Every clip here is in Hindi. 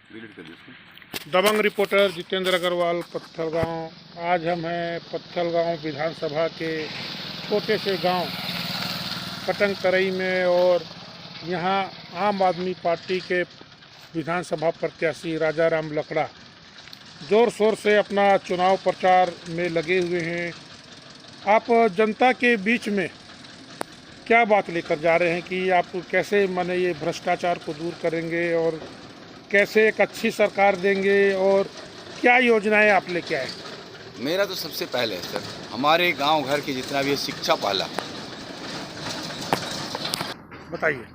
डिलीट कर दीजिए। दबंग रिपोर्टर जितेंद्र अग्रवाल, पत्थलगांव। आज हम हैं पत्थलगांव विधानसभा के छोटे से गांव कटंग तरई में, और यहाँ आम आदमी पार्टी के विधानसभा प्रत्याशी राजा राम लकड़ा ज़ोर शोर से अपना चुनाव प्रचार में लगे हुए हैं। आप जनता के बीच में क्या बात लेकर जा रहे हैं कि आप कैसे माने ये भ्रष्टाचार को दूर करेंगे और कैसे एक अच्छी सरकार देंगे, और क्या योजनाएं आप लेके आए? मेरा तो सबसे पहले सर, हमारे गांव घर की जितना भी है शिक्षा बताइए।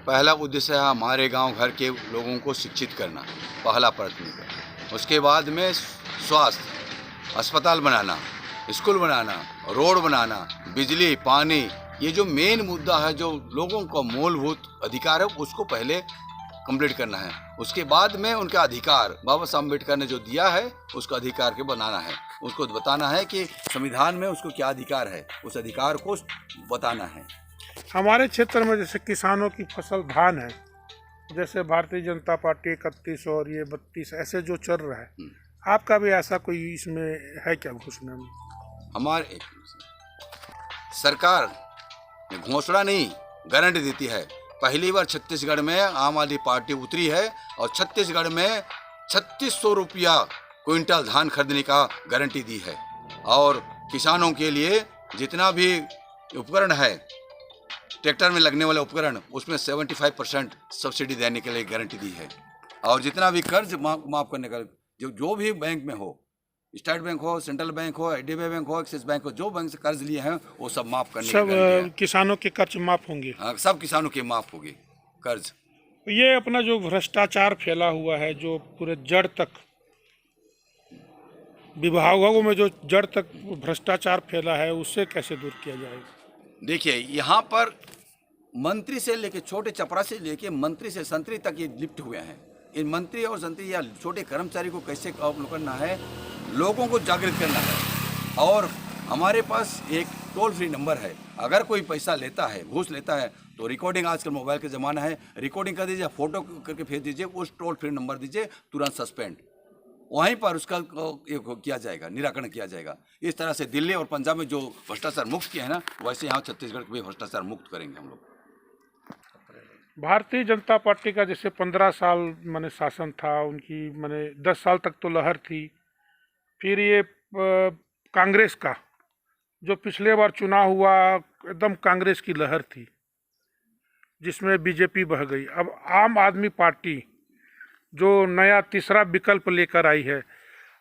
पहला उद्देश्य है हमारे गांव घर के लोगों को शिक्षित करना, पहला प्राथमिकता। उसके बाद में स्वास्थ्य, अस्पताल बनाना, स्कूल बनाना, रोड बनाना, बिजली, पानी, ये जो मेन मुद्दा है, जो लोगों का मूलभूत अधिकार है, उसको पहले कंप्लीट करना है। उसके बाद में उनका अधिकार बाबा साहब अम्बेडकर ने जो दिया है, उसका अधिकार के बनाना है, उसको बताना है कि संविधान में उसको क्या अधिकार है, उस अधिकार को बताना है। हमारे क्षेत्र में जैसे किसानों की फसल धान है, जैसे भारतीय जनता पार्टी 31 और ये 32 ऐसे जो चल रहा है, आपका भी ऐसा कोई इसमें है क्या घोषणा में? हमारे सरकार ने घोषणा नहीं, गारंटी देती है। पहली बार छत्तीसगढ़ में आम आदमी पार्टी उतरी है और छत्तीसगढ़ में 3600 रुपया क्विंटल धान खरीदने का गारंटी दी है। और किसानों के लिए जितना भी उपकरण है, ट्रैक्टर में लगने वाले उपकरण, उसमें 75% सब्सिडी देने के लिए गारंटी दी है। और जितना भी कर्ज माफ करने का, जो भी बैंक में हो, स्टेट बैंक हो, सेंट्रल बैंक हो, IDBI बैंक हो, एक्सिस बैंक हो, जो बैंक से कर्ज लिए हैं वो सब माफ करने की गारंटी है। सब किसानों के कर्ज माफ होंगे? हाँ, सब किसानों के माफ होगी कर्ज। ये अपना जो भ्रष्टाचार फैला हुआ है, जो पूरे जड़ तक विभागों में जो जड़ तक भ्रष्टाचार फैला है, उससे कैसे दूर किया जाएगा? देखिए, यहाँ पर मंत्री से लेके, छोटे चपरा से लेके मंत्री से संतरी तक ये लिप्त हुए हैं। इन मंत्री और संतरी या छोटे कर्मचारी को कैसे करना है, लोगों को जागृत करना है। और हमारे पास एक टोल फ्री नंबर है, अगर कोई पैसा लेता है, घूस लेता है, तो रिकॉर्डिंग, आजकल मोबाइल का ज़माना है, रिकॉर्डिंग कर दीजिए, फोटो करके भेज दीजिए, उस टोल फ्री नंबर दीजिए, तुरंत सस्पेंड, वहीं पर उसका किया जाएगा, निराकरण किया जाएगा। इस तरह से दिल्ली और पंजाब में जो भ्रष्टाचार मुक्त किया है ना, वैसे यहाँ छत्तीसगढ़ को भी भ्रष्टाचार मुक्त करेंगे हम लोग। भारतीय जनता पार्टी का जैसे 15 साल माने शासन था, उनकी माने 10 साल तक तो लहर थी। फिर ये कांग्रेस का जो पिछले बार चुनाव हुआ, एकदम कांग्रेस की लहर थी, जिसमें बीजेपी बह गई। अब आम आदमी पार्टी जो नया तीसरा विकल्प लेकर आई है,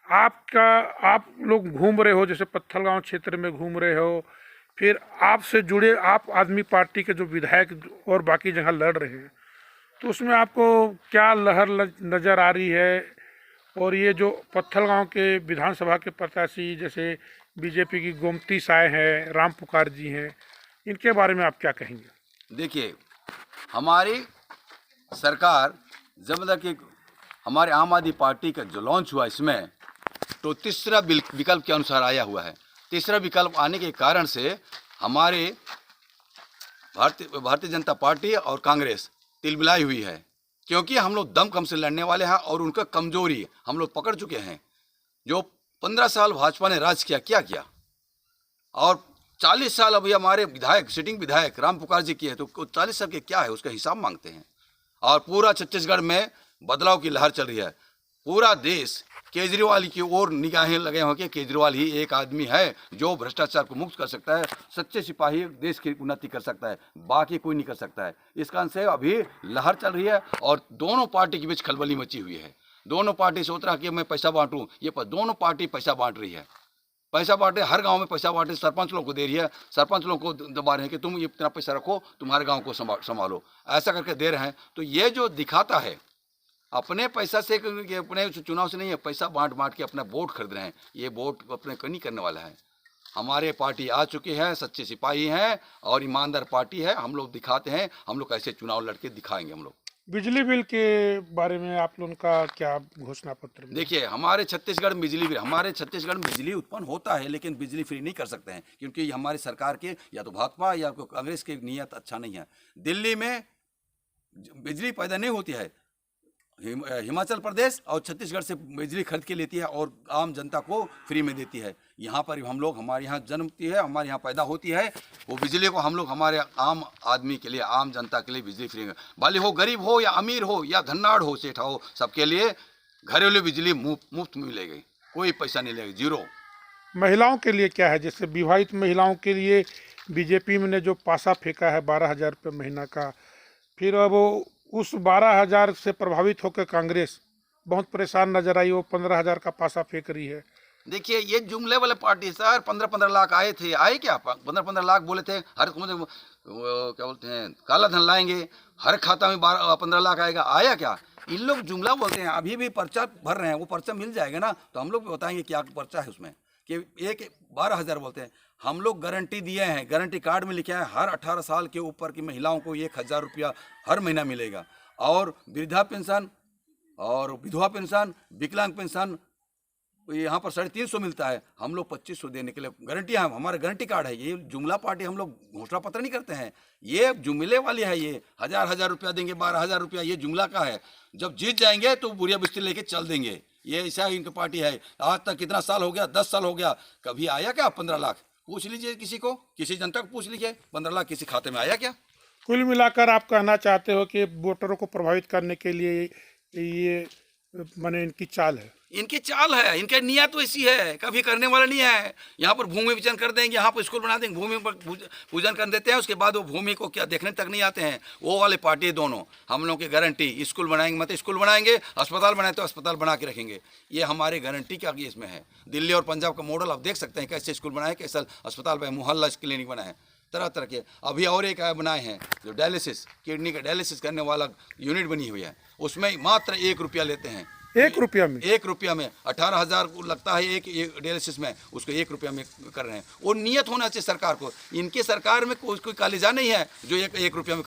आप लोग घूम रहे हो, जैसे पत्थलगांव क्षेत्र में घूम रहे हो, फिर आपसे जुड़े आप आदमी पार्टी के जो विधायक और बाकी जगह लड़ रहे हैं, तो उसमें आपको क्या लहर नज़र आ रही है? और ये जो पत्थलगांव के विधानसभा के प्रत्याशी जैसे बीजेपी की गोमती साय हैं, राम पुकार जी हैं, इनके बारे में आप क्या कहेंगे? देखिए, हमारी सरकार जब तक हमारे आम आदमी पार्टी का जो लॉन्च हुआ, इसमें तो तीसरा विकल्प के अनुसार आया हुआ है। तीसरा विकल्प आने के कारण से हमारे भारतीय जनता पार्टी और कांग्रेस तिलमिलाई हुई है, क्योंकि हम लोग दमखम से लड़ने वाले हैं और उनका कमजोरी हम लोग पकड़ चुके हैं। जो 15 साल भाजपा ने राज किया, क्या किया, और 40 साल अभी हमारे विधायक, सिटिंग विधायक राम पुकार जी की है, तो 40 साल के क्या है उसका हिसाब मांगते हैं। और पूरा छत्तीसगढ़ में बदलाव की लहर चल रही है। पूरा देश केजरीवाल की ओर निगाहें लगे हैं कि केजरीवाल ही एक आदमी है जो भ्रष्टाचार को मुक्त कर सकता है, सच्चे सिपाही देश की उन्नति कर सकता है, बाकी कोई नहीं कर सकता है। इस कारण से अभी लहर चल रही है और दोनों पार्टी के बीच खलबली मची हुई है। दोनों पार्टी सोच रहा कि मैं पैसा बांटूं, ये दोनों पार्टी पैसा बांट रही है। पैसा बांटे, हर गांव में पैसा बांटे, सरपंच लोग को दे रही है, सरपंच लोग को दबा रहे हैं कि तुम ये इतना पैसा रखो, तुम्हारे गांव को संभालो, ऐसा करके दे रहे हैं। तो ये जो दिखाता है अपने पैसा से, अपने चुनाव से नहीं है, पैसा बांट के अपना वोट खरीद रहे हैं। ये वोट अपने नहीं करने वाला है। हमारे पार्टी आ चुकी है, सच्चे सिपाही हैं और ईमानदार पार्टी है। हम लोग दिखाते हैं, हम लोग कैसे चुनाव लड़के दिखाएंगे हम लोग। बिजली बिल के बारे में आप लोगों का क्या घोषणा पत्र? देखिए, हमारे छत्तीसगढ़ में बिजली उत्पन्न होता है, लेकिन बिजली फ्री नहीं कर सकते हैं, क्योंकि हमारी सरकार के या तो भाजपा या कांग्रेस की नीयत अच्छा नहीं है। दिल्ली में बिजली पैदा नहीं होती है, हिमाचल प्रदेश और छत्तीसगढ़ से बिजली खरीद के लेती है और आम जनता को फ्री में देती है। यहाँ पर हम लोग, हमारे यहाँ जन्मती है, हमारे यहाँ पैदा होती है, वो बिजली को हम लोग हमारे आम आदमी के लिए, आम जनता के लिए बिजली फ्री में, भले हो गरीब हो या अमीर हो या धन्नाड़ हो, सेठा हो, सबके लिए घरेलू बिजली मुफ्त मिलेगी, कोई पैसा नहीं लगेगा, जीरो। महिलाओं के लिए क्या है? जैसे विवाहित महिलाओं के लिए बीजेपी ने जो पासा फेंका है 12,000 रुपये महीना का, फिर अब उस 12,000 से प्रभावित होकर कांग्रेस बहुत परेशान नजर आई, वो 15,000 का पासा फेंक रही है। देखिए ये जुमले वाले पार्टी सर, 15-15 लाख आए थे, आए क्या? 15-15 लाख बोले थे, हर क्या बोलते हैं, काला धन लाएंगे, हर खाता में 15 लाख आएगा, आया क्या? इन लोग जुमला बोलते हैं। अभी भी पर्चा भर रहे हैं, वो पर्चा मिल जाएगा ना तो हम लोग भी बताएंगे क्या पर्चा है उसमें, कि 12,000 बोलते हैं। हम लोग गारंटी दिए हैं, गारंटी कार्ड में लिखे हैं, हर 18 साल के ऊपर की महिलाओं को 1,000 रुपया हर महीना मिलेगा, और वृद्धा पेंशन और विधवा पेंशन, विकलांग पेंशन यहाँ पर 350 मिलता है, हम लोग 2500 देने के लिए गारंटी है, हमारा गारंटी कार्ड है। ये जुमला पार्टी, हम लोग घोषणा पत्र नहीं करते हैं, ये जुमले वाली है। ये 1,000 रुपया देंगे, 12,000 रुपया, ये जुमला का है। जब जीत जाएंगे तो बुढ़िया बिस्तर लेके चल देंगे, ये ऐसा इनकी पार्टी है। आज तक कितना साल हो गया? 10 साल हो गया, कभी आया क्या 15 लाख? पूछ लीजिए किसी को, किसी जनता को पूछ लीजिए, 15 लाख किसी खाते में आया क्या? कुल मिलाकर आप कहना चाहते हो कि वोटरों को प्रभावित करने के लिए ये माने इनकी चाल है? इनकी चाल है, इनकी नियत तो ऐसी है, कभी करने वाला नहीं है। यहाँ पर भूमि पूजन कर देंगे, यहाँ पर स्कूल बना देंगे, भूमि पर पूजन कर देते हैं, उसके बाद वो भूमि को क्या देखने तक नहीं आते हैं। वो वाले पार्टी दोनों, हम लोगों की गारंटी, स्कूल बनाएंगे मतलब स्कूल बनाएंगे, अस्पताल बनाए तो अस्पताल बना के रखेंगे, ये हमारी गारंटी क्या इसमें है। दिल्ली और पंजाब का मॉडल आप देख सकते हैं, कैसे स्कूल बनाए, कैसे अस्पताल बनाए, मोहल्ला क्लिनिक बनाए, तरह तरह के। अभी और एक बनाए हैं जो डायलिसिस, किडनी का डायलिसिस करने वाला यूनिट बनी हुई है, उसमें मात्र 1 रुपया लेते हैं। 1 रुपया में? 1 रुपया में 18,000 लगता है एक डायलिसिस में, उसको 1 रुपया में कर रहे हैं। वो नियत होना चाहिए सरकार को। इनके सरकार में कोई कालिजा नहीं है जो 1 रुपया में